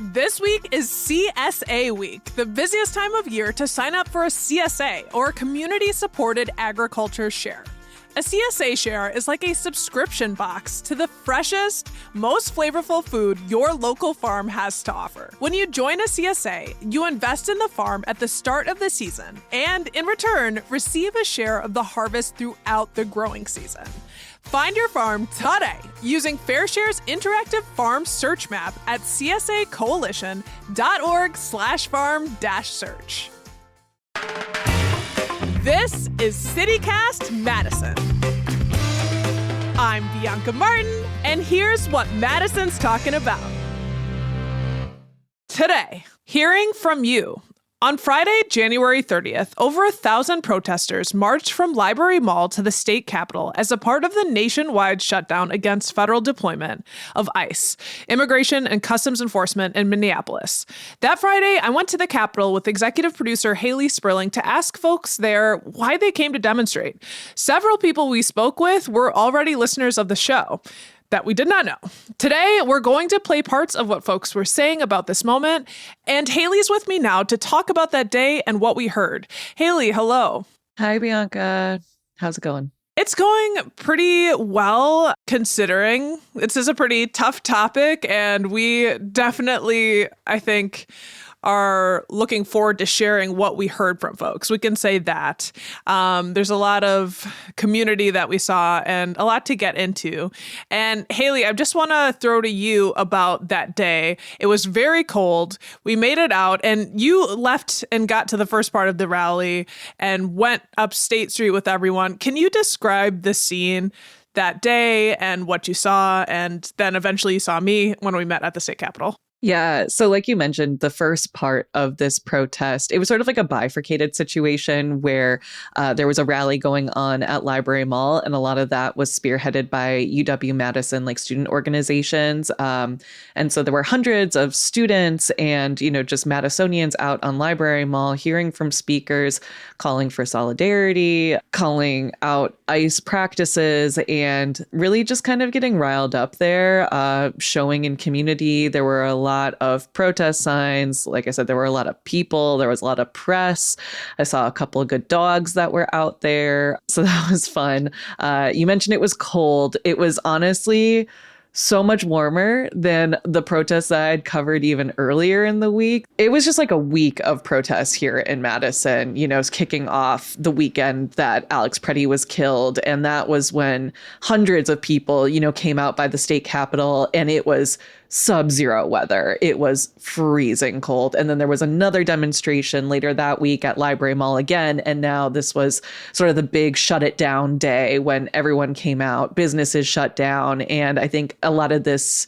This week is CSA Week, the busiest time of year to sign up for a CSA, or Community-Supported Agriculture Share. A CSA share is like a subscription box to the freshest, most flavorful food your local farm has to offer. When you join a CSA, you invest in the farm at the start of the season, and in return, receive a share of the harvest throughout the growing season. Find your farm today using FairShare's interactive farm search map at csacoalition.org/farm-search. This is CityCast Madison. I'm Bianca Martin, and here's what Madison's talking about. Today, hearing from you. On Friday, January 30th, over 1,000 protesters marched from Library Mall to the state capitol as a part of the nationwide shutdown against federal deployment of ICE, Immigration and Customs Enforcement in Minneapolis. That Friday, I went to the Capitol with executive producer Haley Sperling to ask folks there why they came to demonstrate. Several people we spoke with were already listeners of the show that we did not know. Today, we're going to play parts of what folks were saying about this moment, and Haley's with me now to talk about that day and what we heard. Haley, hello. Hi, Bianca. How's it going? It's going pretty well, considering this is a pretty tough topic, and we definitely, I think, are looking forward to sharing what we heard from folks. We can say that. There's a lot of community that we saw and a lot to get into. And Haley, I just want to throw to you about that day. It was very cold. We made it out, and you left and got to the first part of the rally and went up State Street with everyone. Can you describe the scene that day and what you saw? And then eventually you saw me when we met at the state capitol. Yeah. So like you mentioned, the first part of this protest, it was sort of like a bifurcated situation where there was a rally going on at Library Mall, and a lot of that was spearheaded by UW-Madison, like student organizations. And so there were hundreds of students and, just Madisonians out on Library Mall hearing from speakers, calling for solidarity, calling out ICE practices, and really just kind of getting riled up there, showing in community. There were a lot of protest signs. Like I said, there were a lot of people. There was a lot of press. I saw a couple of good dogs that were out there. So that was fun. You mentioned it was cold. It was honestly so much warmer than the protests that I'd covered even earlier in the week. It was just like a week of protests here in Madison, kicking off the weekend that Alex Preddy was killed. And that was when hundreds of people, came out by the state capitol, and it was sub-zero weather. It was freezing cold. And then there was another demonstration later that week at Library Mall again. And now this was sort of the big shut it down day when everyone came out, businesses shut down. And I think a lot of this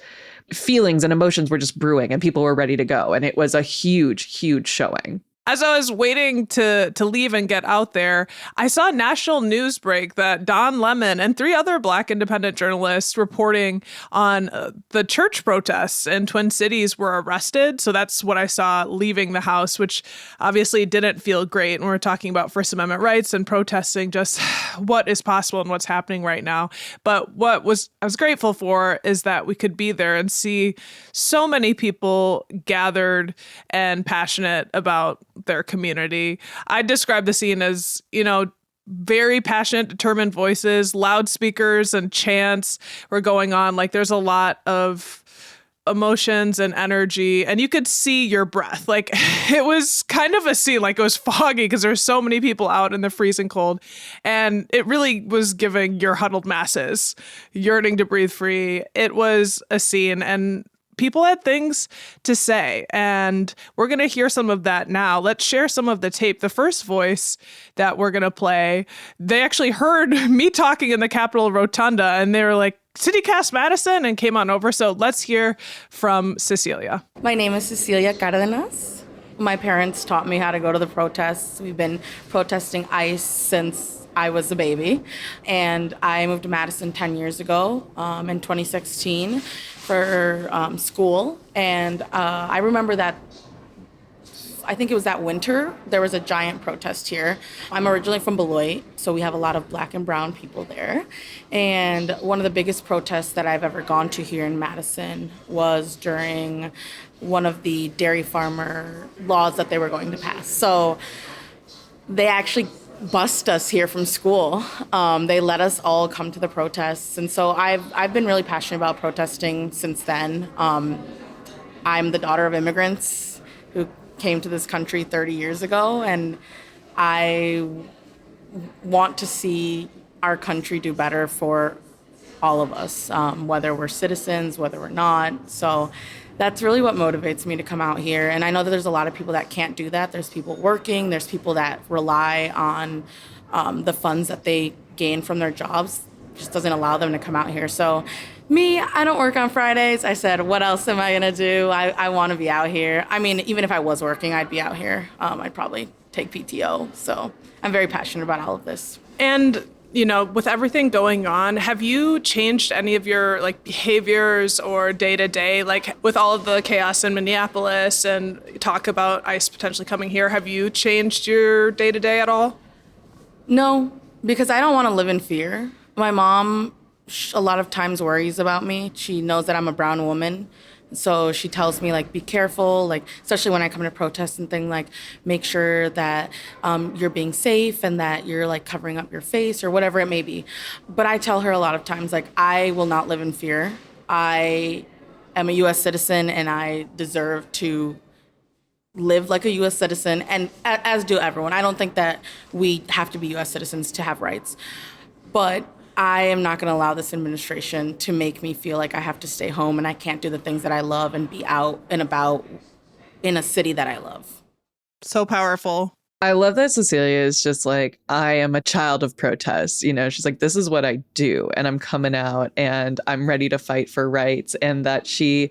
feelings and emotions were just brewing and people were ready to go. And it was a huge, huge showing. As I was waiting to leave and get out there, I saw a national news break that Don Lemon and 3 other Black independent journalists reporting on the church protests in Twin Cities were arrested. So that's what I saw leaving the house, which obviously didn't feel great. And we're talking about First Amendment rights and protesting just what is possible and what's happening right now. But I was grateful for is that we could be there and see so many people gathered and passionate about their community. I describe the scene as, very passionate, determined voices, loudspeakers and chants were going on. Like there's a lot of emotions and energy, and you could see your breath. Like it was kind of a scene, like it was foggy because there's so many people out in the freezing cold, and it really was giving your huddled masses yearning to breathe free. It was a scene, and people had things to say, and we're going to hear some of that now. Let's share some of the tape. The first voice that we're going to play, they actually heard me talking in the Capitol Rotunda, and they were like, CityCast Madison, and came on over. So let's hear from Cecilia. My name is Cecilia Cardenas. My parents taught me how to go to the protests. We've been protesting ICE since I was a baby, and I moved to Madison 10 years ago in 2016 for school. And I remember that I think it was that winter, there was a giant protest here. I'm originally from Beloit, so we have a lot of black and brown people there. And one of the biggest protests that I've ever gone to here in Madison was during one of the dairy farmer laws that they were going to pass. So they actually bussed us here from school. They let us all come to the protests. And so I've been really passionate about protesting since then. I'm the daughter of immigrants who came to this country 30 years ago, and I want to see our country do better for all of us, whether we're citizens, whether we're not. So that's really what motivates me to come out here. And I know that there's a lot of people that can't do that. There's people working, there's people that rely on the funds that they gain from their jobs. It just doesn't allow them to come out here. So me, I don't work on Fridays. I said, what else am I gonna do? I wanna be out here. I mean, even if I was working, I'd be out here. I'd probably take PTO. So I'm very passionate about all of this. And with everything going on, have you changed any of your behaviors or day to day, with all of the chaos in Minneapolis and talk about ICE potentially coming here? Have you changed your day to day at all? No, because I don't want to live in fear. My mom, a lot of times worries about me. She knows that I'm a brown woman. So she tells me, be careful, especially when I come to protests and things, make sure that you're being safe and that you're, covering up your face or whatever it may be. But I tell her a lot of times, I will not live in fear. I am a U.S. citizen, and I deserve to live like a U.S. citizen, and as do everyone. I don't think that we have to be U.S. citizens to have rights. But I am not going to allow this administration to make me feel like I have to stay home and I can't do the things that I love and be out and about in a city that I love. So powerful. I love that Cecilia is just I am a child of protest. She's like, this is what I do, and I'm coming out and I'm ready to fight for rights. And that she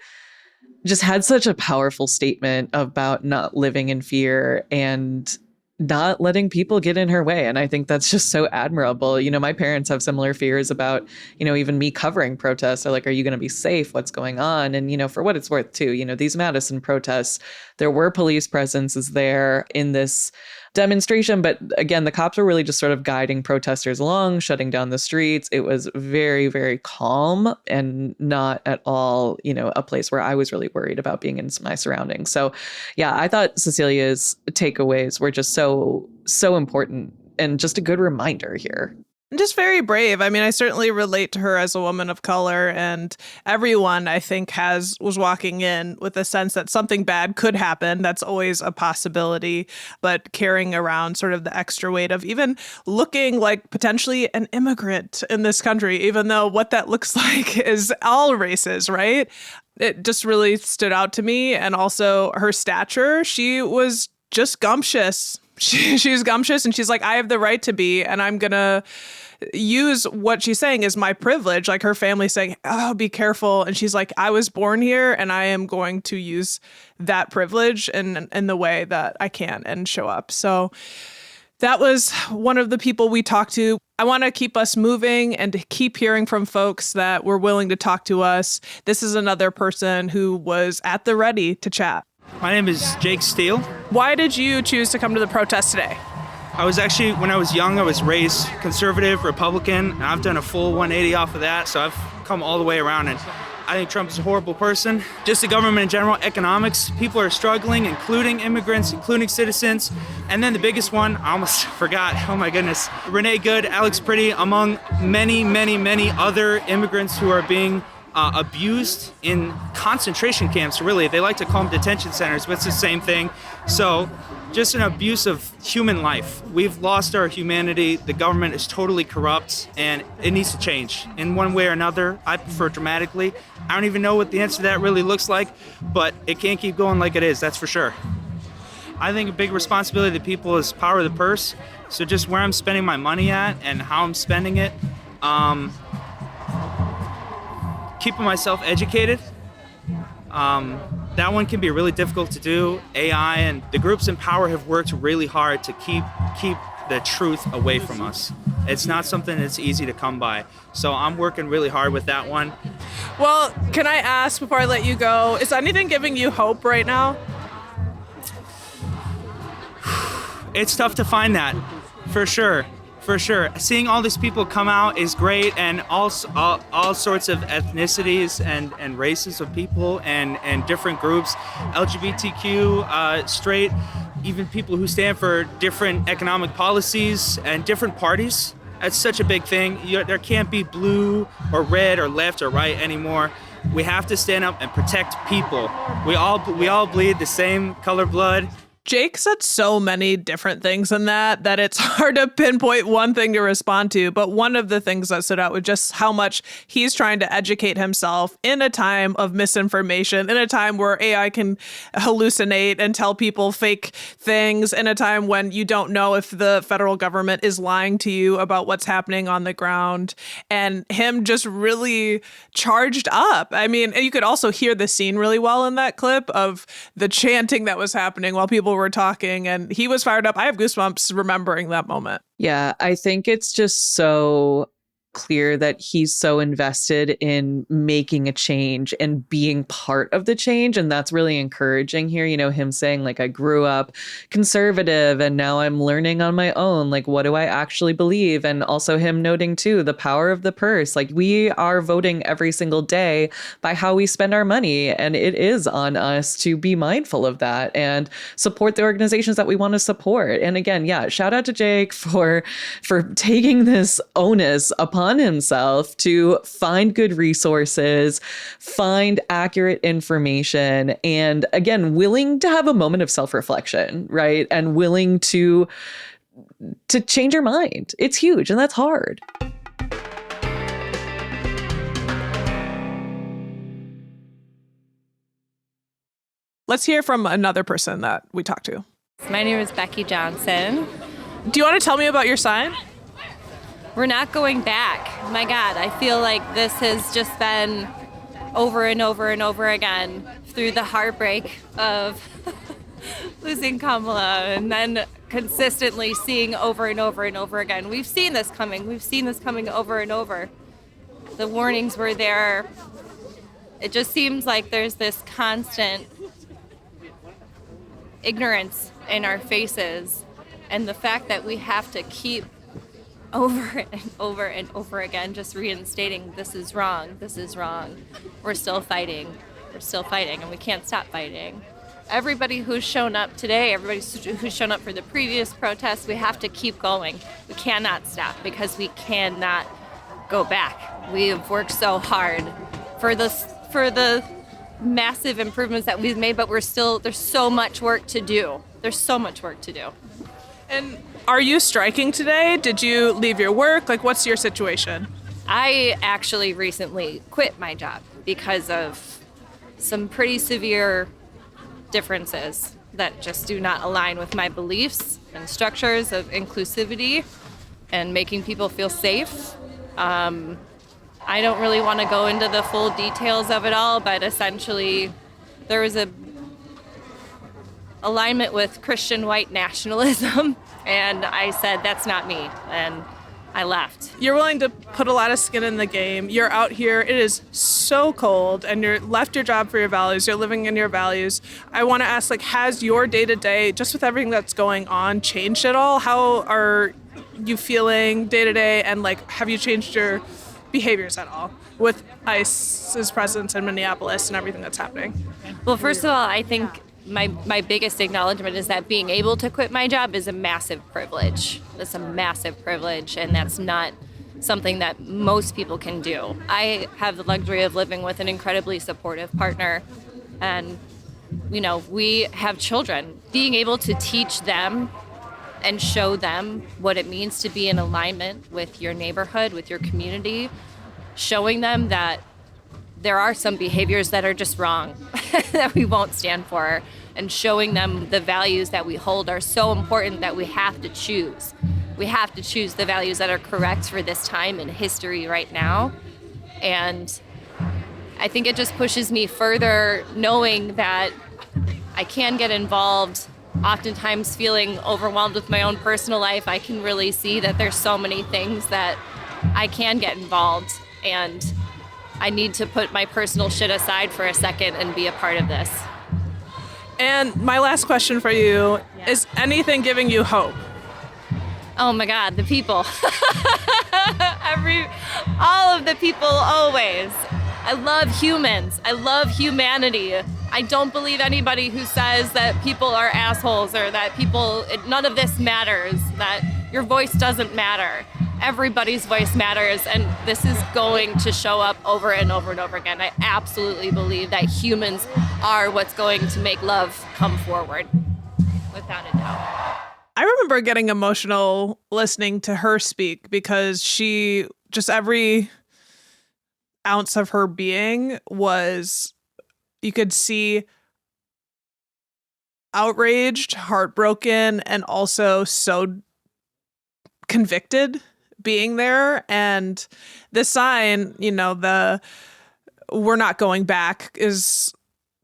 just had such a powerful statement about not living in fear and not letting people get in her way. And I think that's just so admirable. My parents have similar fears about, even me covering protests. They're like, are you going to be safe? What's going on? And, for what it's worth too, these Madison protests, there were police presences there in this demonstration. But again, the cops were really just sort of guiding protesters along, shutting down the streets. It was very, very calm and not at all, a place where I was really worried about being in my surroundings. So yeah, I thought Cecilia's takeaways were just so important and just a good reminder here. Just very brave. I mean, I certainly relate to her as a woman of color, and everyone, I think, was walking in with a sense that something bad could happen. That's always a possibility, but carrying around sort of the extra weight of even looking like potentially an immigrant in this country, even though what that looks like is all races, right? It just really stood out to me. And also her stature, she was just gumptious. She's gumptious, and she's like, I have the right to be, and I'm going to use what she's saying is my privilege. Her family saying, oh, be careful. And she's like, I was born here, and I am going to use that privilege in the way that I can and show up. So that was one of the people we talked to. I want to keep us moving and to keep hearing from folks that were willing to talk to us. This is another person who was at the ready to chat. My name is Jake Steele. Why did you choose to come to the protest today? I was actually, when I was young, I was raised conservative, Republican, and I've done a full 180 off of that, so I've come all the way around, and I think Trump is a horrible person. Just the government in general, economics, people are struggling, including immigrants, including citizens, and then the biggest one, I almost forgot, oh my goodness, Renee Good, Alex Pretty, among many, many, many other immigrants who are being abused in concentration camps, really. They like to call them detention centers, but it's the same thing. So just an abuse of human life. We've lost our humanity. The government is totally corrupt, and it needs to change in one way or another. I prefer dramatically. I don't even know what the answer to that really looks like, but it can't keep going like it is, that's for sure. I think a big responsibility to people is power of the purse. So just where I'm spending my money at and how I'm spending it, keeping myself educated. That one can be really difficult to do. AI and the groups in power have worked really hard to keep the truth away from us. It's not something that's easy to come by. So I'm working really hard with that one. Well, can I ask before I let you go, is anything giving you hope right now? It's tough to find that, for sure. For sure. Seeing all these people come out is great, and all sorts of ethnicities and races of people and different groups, LGBTQ, straight, even people who stand for different economic policies and different parties. That's such a big thing. There can't be blue or red or left or right anymore. We have to stand up and protect people. We all bleed the same color blood. Jake said so many different things in that it's hard to pinpoint one thing to respond to. But one of the things that stood out was just how much he's trying to educate himself in a time of misinformation, in a time where AI can hallucinate and tell people fake things, in a time when you don't know if the federal government is lying to you about what's happening on the ground. And him just really charged up. I mean, you could also hear the scene really well in that clip of the chanting that was happening while people were talking, and he was fired up. I have goosebumps remembering that moment. Yeah, I think it's just so clear that he's so invested in making a change and being part of the change. And that's really encouraging here. You know, him saying, like, I grew up conservative and now I'm learning on my own. Like, what do I actually believe? And also him noting, too, the power of the purse. Like, we are voting every single day by how we spend our money. And it is on us to be mindful of that and support the organizations that we want to support. And again, yeah, shout out to Jake for taking this onus upon himself to find good resources, find accurate information, and again, willing to have a moment of self-reflection, right? And willing to change your mind. It's huge, and that's hard. Let's hear from another person that we talked to. My name is Becky Johnson. Do you want to tell me about your sign? We're not going back. My God, I feel like this has just been over and over and over again through the heartbreak of losing Kamala and then consistently seeing over and over and over again. We've seen this coming. We've seen this coming over and over. The warnings were there. It just seems like there's this constant ignorance in our faces, and the fact that we have to keep over and over and over again just reinstating this is wrong, we're still fighting, and we can't stop fighting. Everybody who's shown up today, everybody who's shown up for the previous protests, we have to keep going. We cannot stop because we cannot go back. We have worked so hard for the massive improvements that we've made, but there's so much work to do. And are you striking today? Did you leave your work? Like, what's your situation? I actually recently quit my job because of some pretty severe differences that just do not align with my beliefs and structures of inclusivity and making people feel safe. I don't really want to go into the full details of it all, but essentially there was a alignment with Christian white nationalism, and I said, that's not me, and I left. You're willing to put a lot of skin in the game. You're out here, it is so cold, and you're left your job for your values, you're living in your values. I want to ask, like, has your day-to-day, just with everything that's going on, changed at all? How are you feeling day-to-day, and, like, have you changed your behaviors at all with ICE's presence in Minneapolis and everything that's happening? Well, first of all, I think my biggest acknowledgement is that being able to quit my job is a massive privilege. It's a massive privilege, and that's not something that most people can do. I have the luxury of living with an incredibly supportive partner, and, you know, we have children. Being able to teach them and show them what it means to be in alignment with your neighborhood, with your community, showing them that there are some behaviors that are just wrong, that we won't stand for, and showing them the values that we hold are so important that we have to choose. We have to choose the values that are correct for this time in history right now. And I think it just pushes me further knowing that I can get involved. Oftentimes feeling overwhelmed with my own personal life, I can really see that there's so many things that I can get involved, and I need to put my personal shit aside for a second and be a part of this. And my last question for you is anything giving you hope? Oh my God, the people. All of the people, always. I love humans. I love humanity. I don't believe anybody who says that people are assholes or that none of this matters, that your voice doesn't matter. Everybody's voice matters, and this is going to show up over and over and over again. I absolutely believe that humans are what's going to make love come forward, without a doubt. I remember getting emotional listening to her speak because she just every ounce of her being was, you could see outraged, heartbroken, and also so convicted being there. And the sign, the "we're not going back" is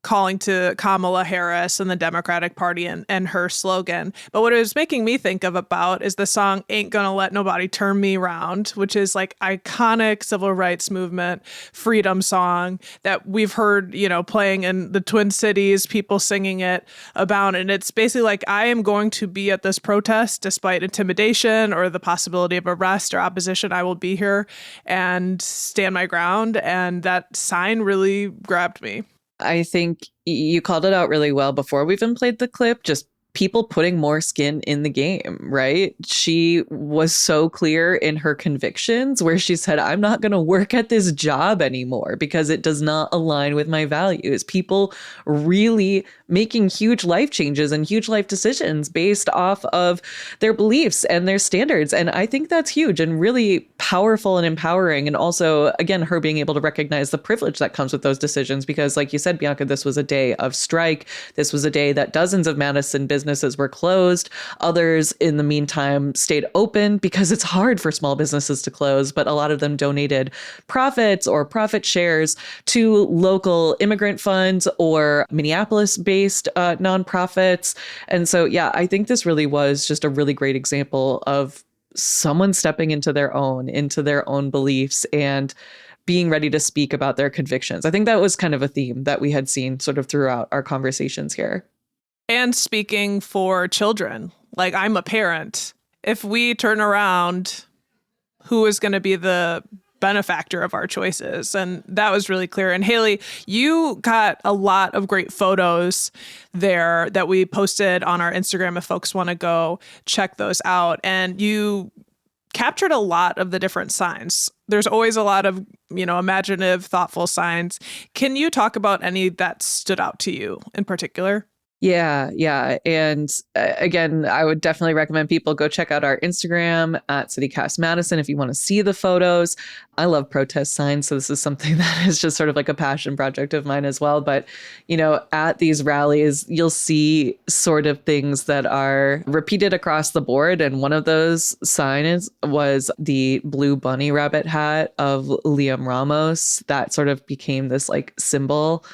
calling to Kamala Harris and the Democratic Party and her slogan. But what it was making me think about is the song "Ain't Gonna Let Nobody Turn Me Round," which is like iconic civil rights movement freedom song that we've heard, playing in the Twin Cities, people singing it about. And it's basically like, I am going to be at this protest despite intimidation or the possibility of arrest or opposition. I will be here and stand my ground. And that sign really grabbed me. I think you called it out really well before we even played the clip, just people putting more skin in the game, right? She was so clear in her convictions where she said, I'm not going to work at this job anymore because it does not align with my values. People really making huge life changes and huge life decisions based off of their beliefs and their standards. And I think that's huge and really powerful and empowering. And also, again, her being able to recognize the privilege that comes with those decisions, because like you said, Bianca, this was a day of strike. This was a day that dozens of Madison businesses were closed. Others, in the meantime, stayed open because it's hard for small businesses to close, but a lot of them donated profits or profit shares to local immigrant funds or Minneapolis-based nonprofits. And so, yeah, I think this really was just a really great example of someone stepping into their own beliefs and being ready to speak about their convictions. I think that was kind of a theme that we had seen sort of throughout our conversations here. And speaking for children, like, I'm a parent. If we turn around, who is going to be the benefactor of our choices? And that was really clear. And Haley, you got a lot of great photos there that we posted on our Instagram if folks want to go check those out. And you captured a lot of the different signs. There's always a lot of, imaginative, thoughtful signs. Can you talk about any that stood out to you in particular? Yeah. And again, I would definitely recommend people go check out our Instagram at CityCast Madison if you want to see the photos. I love protest signs, so this is something that is just sort of like a passion project of mine as well. But, at these rallies, you'll see sort of things that are repeated across the board. And one of those signs was the blue bunny rabbit hat of Liam Ramos. That sort of became this like symbol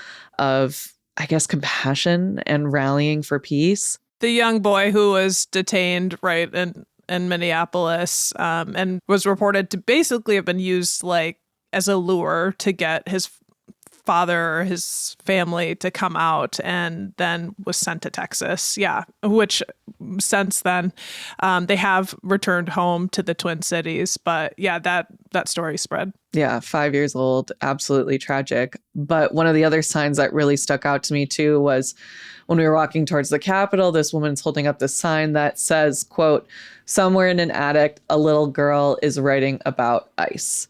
of, I guess, compassion and rallying for peace. The young boy who was detained right in Minneapolis and was reported to basically have been used like as a lure to get his father or his family to come out, and then was sent to Texas. Yeah, which since then they have returned home to the Twin Cities. But yeah, that story spread. Yeah, 5 years old, absolutely tragic. But one of the other signs that really stuck out to me too was when we were walking towards the Capitol, this woman's holding up this sign that says, quote, "Somewhere in an attic, a little girl is writing about ICE."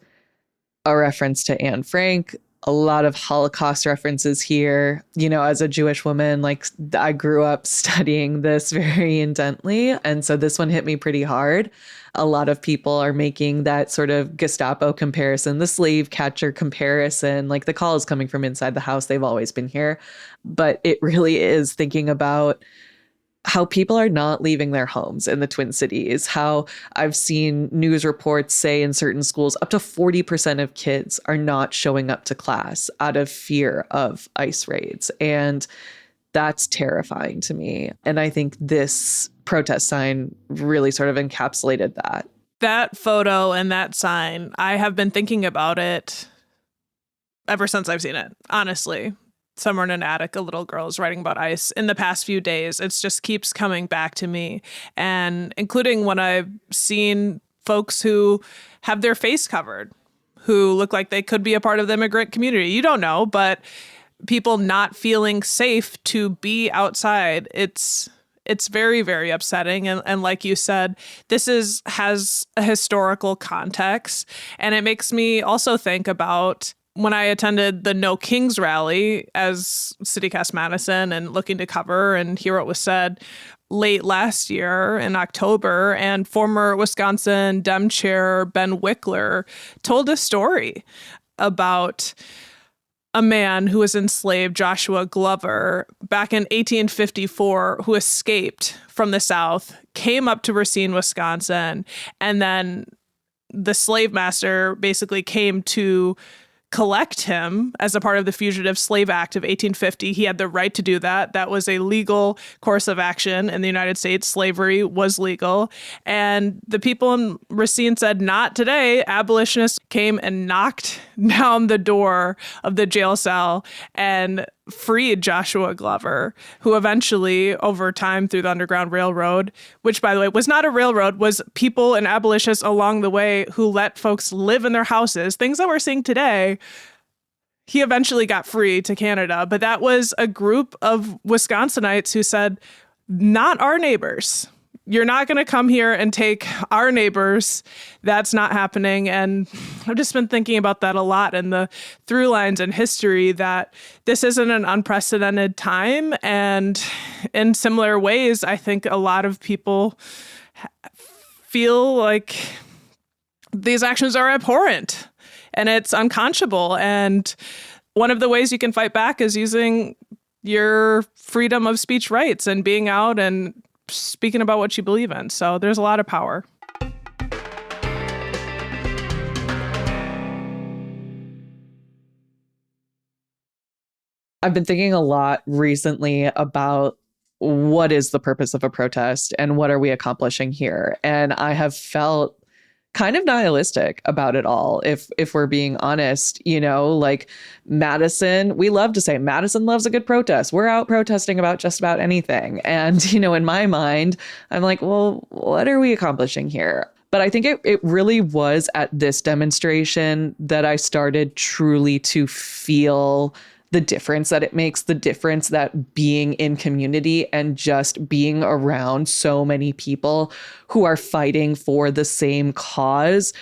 A reference to Anne Frank. A lot of Holocaust references here. As a Jewish woman, like, I grew up studying this very intently. And so this one hit me pretty hard. A lot of people are making that sort of Gestapo comparison, the slave catcher comparison, like the call is coming from inside the house. They've always been here. But it really is thinking about how people are not leaving their homes in the Twin Cities, how I've seen news reports say in certain schools up to 40% of kids are not showing up to class out of fear of ICE raids. And that's terrifying to me. And I think this protest sign really sort of encapsulated that. That photo and that sign, I have been thinking about it ever since I've seen it, honestly. somewhere in an attic, a little girl is writing about ICE in the past few days. It just keeps coming back to me. And including when I've seen folks who have their face covered, who look like they could be a part of the immigrant community. You don't know, but people not feeling safe to be outside. It's very, very upsetting. And like you said, this has a historical context. And it makes me also think about when I attended the No Kings rally as CityCast Madison and looking to cover and hear what was said late last year in October, and former Wisconsin Dem Chair Ben Wickler told a story about a man who was enslaved, Joshua Glover, back in 1854, who escaped from the South, came up to Racine, Wisconsin, and then the slave master basically came to collect him as a part of the Fugitive Slave Act of 1850. He had the right to do that. That was a legal course of action in the United States. Slavery was legal. And the people in Racine said, not today. Abolitionists came and knocked down the door of the jail cell and freed Joshua Glover, who eventually, over time through the Underground Railroad, which, by the way, was not a railroad, was people and abolitionists along the way who let folks live in their houses, things that we're seeing today. He eventually got free to Canada, but that was a group of Wisconsinites who said, not our neighbors. You're not going to come here and take our neighbors. That's not happening. And I've just been thinking about that a lot and the through lines in history, that this isn't an unprecedented time. And in similar ways, I think a lot of people feel like these actions are abhorrent and it's unconscionable. And one of the ways you can fight back is using your freedom of speech rights and being out and speaking about what you believe in. So there's a lot of power. I've been thinking a lot recently about what is the purpose of a protest and what are we accomplishing here? And I have felt kind of nihilistic about it all, if we're being honest. You know, like Madison, we love to say Madison loves a good protest. We're out protesting about just about anything. And, you know, in my mind, I'm like, well, what are we accomplishing here? But I think it really was at this demonstration that I started truly to feel the difference that it makes, the difference that being in community and just being around so many people who are fighting for the same cause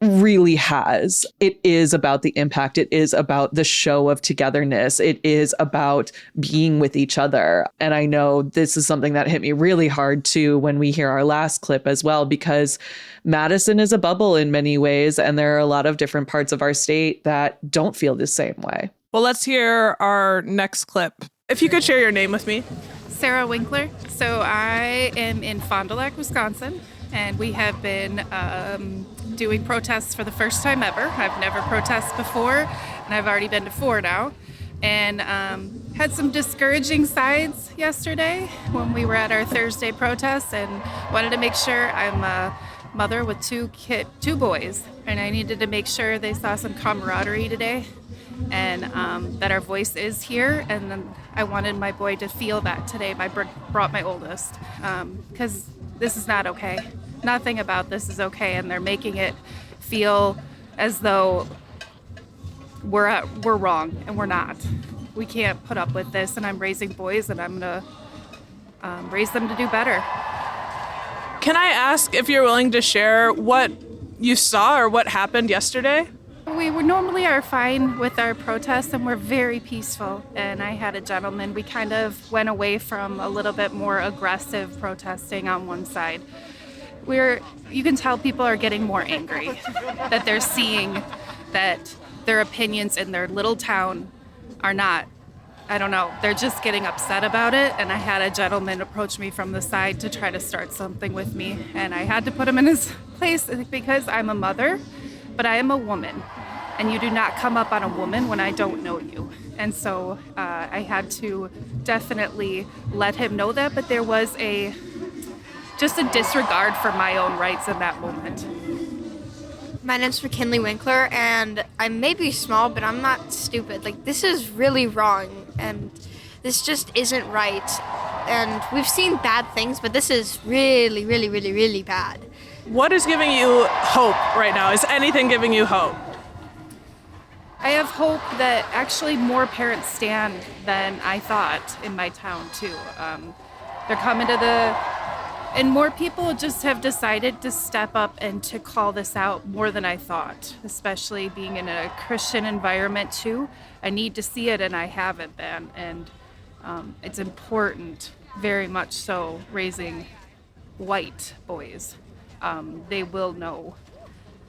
really has. It is about the impact. It is about the show of togetherness. It is about being with each other. And I know this is something that hit me really hard too when we hear our last clip as well, because Madison is a bubble in many ways. And there are a lot of different parts of our state that don't feel the same way. Well, let's hear our next clip. If you could share your name with me. Sarah Winkler. So I am in Fond du Lac, Wisconsin, and we have been doing protests for the first time ever. I've never protested before, and I've already been to 4 now. And had some discouraging sides yesterday when we were at our Thursday protest, and wanted to make sure. I'm a mother with two boys, and I needed to make sure they saw some camaraderie today. And that our voice is here, and then I wanted my boy to feel that today. I brought my oldest, because this is not okay. Nothing about this is okay, and they're making it feel as though we're wrong, and we're not. We can't put up with this, and I'm raising boys, and I'm gonna raise them to do better. Can I ask if you're willing to share what you saw or what happened yesterday? We normally are fine with our protests, and we're very peaceful. And I had a gentleman, we kind of went away from a little bit more aggressive protesting on one side. You can tell people are getting more angry, that they're seeing that their opinions in their little town are not, I don't know, they're just getting upset about it. And I had a gentleman approach me from the side to try to start something with me. And I had to put him in his place because I'm a mother, but I am a woman. And you do not come up on a woman when I don't know you. And so I had to definitely let him know that, but there was just a disregard for my own rights in that moment. My name's McKinley Winkler, and I may be small, but I'm not stupid. Like, this is really wrong. and this just isn't right. And we've seen bad things, but this is really, really, really, really bad. What is giving you hope right now? Is anything giving you hope? I have hope that actually more parents stand than I thought in my town too. They're coming to and more people just have decided to step up and to call this out more than I thought, especially being in a Christian environment too. I need to see it and I haven't been. And it's important, very much so, raising white boys. They will know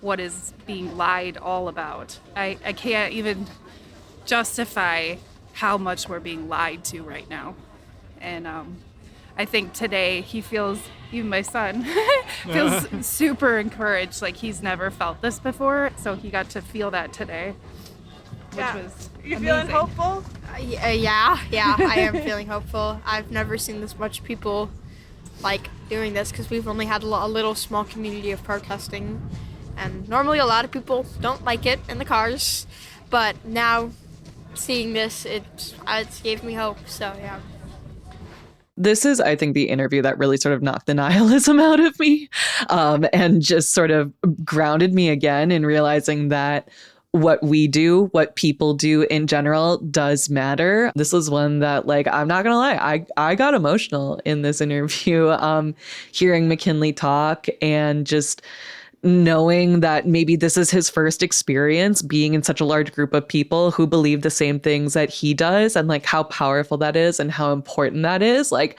what is being lied all about. I can't even justify how much we're being lied to right now. And I think today he feels, even my son, feels super encouraged, like he's never felt this before. So he got to feel that today, which was You amazing. feeling hopeful? Yeah, I am feeling hopeful. I've never seen this much people like doing this because we've only had a little small community of protesting, and normally a lot of people don't like it in the cars, but now seeing this, it gave me hope. So yeah. This is, I think, the interview that really sort of knocked the nihilism out of me, and just sort of grounded me again in realizing that what we do, what people do in general does matter. This was one that, like, I'm not going to lie, I got emotional in this interview, hearing McKinley talk and just knowing that maybe this is his first experience being in such a large group of people who believe the same things that he does, and like how powerful that is and how important that is. Like,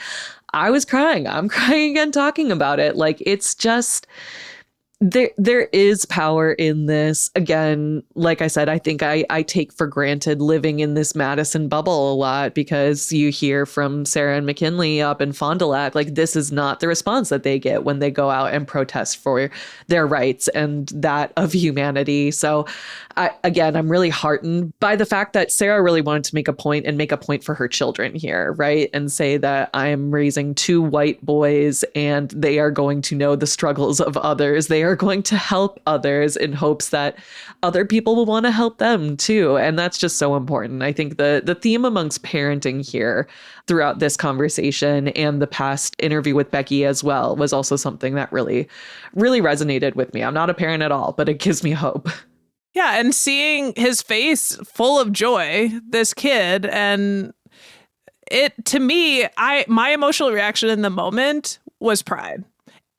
I was crying. I'm crying again talking about it. Like, it's just, there is power in this. Again, like I said, I think I take for granted living in this Madison bubble a lot, because you hear from Sarah and McKinley up in Fond du Lac, like, this is not the response that they get when they go out and protest for their rights and that of humanity. So I'm really heartened by the fact that Sarah really wanted to make a point for her children here, right? And say that I'm raising 2 white boys and they are going to know the struggles of others. They are going to help others in hopes that other people will want to help them too. And that's just so important. I think the theme amongst parenting here throughout this conversation and the past interview with Becky as well was also something that really, really resonated with me. I'm not a parent at all, but it gives me hope. Yeah, and seeing his face full of joy, this kid, and it, to me, my emotional reaction in the moment was pride.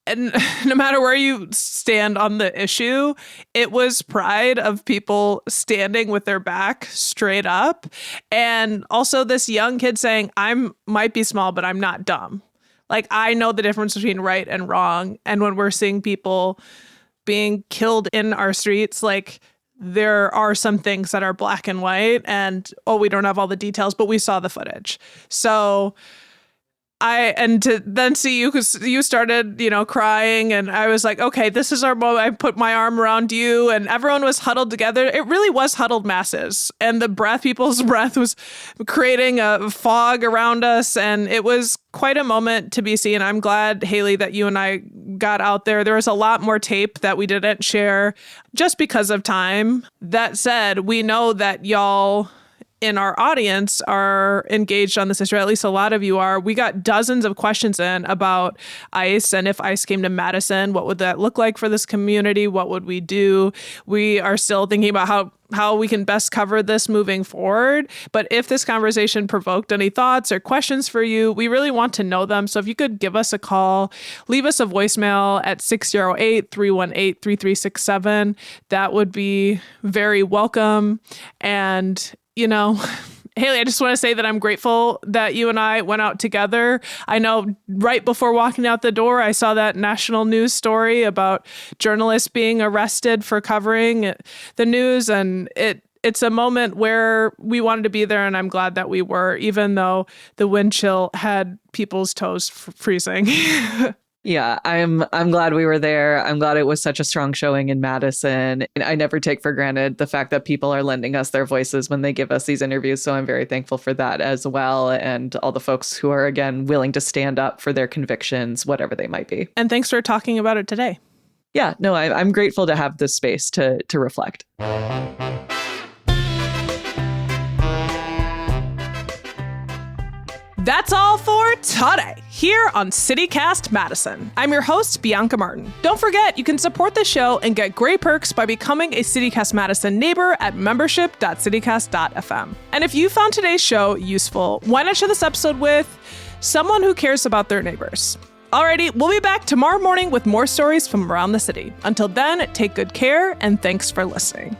And no matter where you stand on the issue, it was pride of people standing with their back straight up. And also this young kid saying, might be small, but I'm not dumb. Like, I know the difference between right and wrong. And when we're seeing people being killed in our streets, like, there are some things that are black and white, and we don't have all the details, but we saw the footage. So to then see you, because you started, crying, and I was like, okay, this is our moment. I put my arm around you, and everyone was huddled together. It really was huddled masses, and people's breath was creating a fog around us, and it was quite a moment to be seen. I'm glad, Haley, that you and I got out there. There was a lot more tape that we didn't share just because of time. That said, we know that y'all in our audience are engaged on this issue, or at least a lot of you are. We got dozens of questions in about ICE, and if ICE came to Madison, what would that look like for this community? What would we do? We are still thinking about how we can best cover this moving forward. But if this conversation provoked any thoughts or questions for you, we really want to know them. So if you could give us a call, leave us a voicemail at 608-318-3367, that would be very welcome. And Haley, I just want to say that I'm grateful that you and I went out together. I know right before walking out the door, I saw that national news story about journalists being arrested for covering the news. And it's a moment where we wanted to be there. And I'm glad that we were, even though the wind chill had people's toes freezing. Yeah, I'm glad we were there. I'm glad it was such a strong showing in Madison. And I never take for granted the fact that people are lending us their voices when they give us these interviews. So I'm very thankful for that as well. And all the folks who are, again, willing to stand up for their convictions, whatever they might be. And thanks for talking about it today. Yeah, no, I'm grateful to have this space to reflect. That's all for today here on CityCast Madison. I'm your host, Bianca Martin. Don't forget, you can support the show and get great perks by becoming a CityCast Madison neighbor at membership.citycast.fm. And if you found today's show useful, why not share this episode with someone who cares about their neighbors? Alrighty, we'll be back tomorrow morning with more stories from around the city. Until then, take good care and thanks for listening.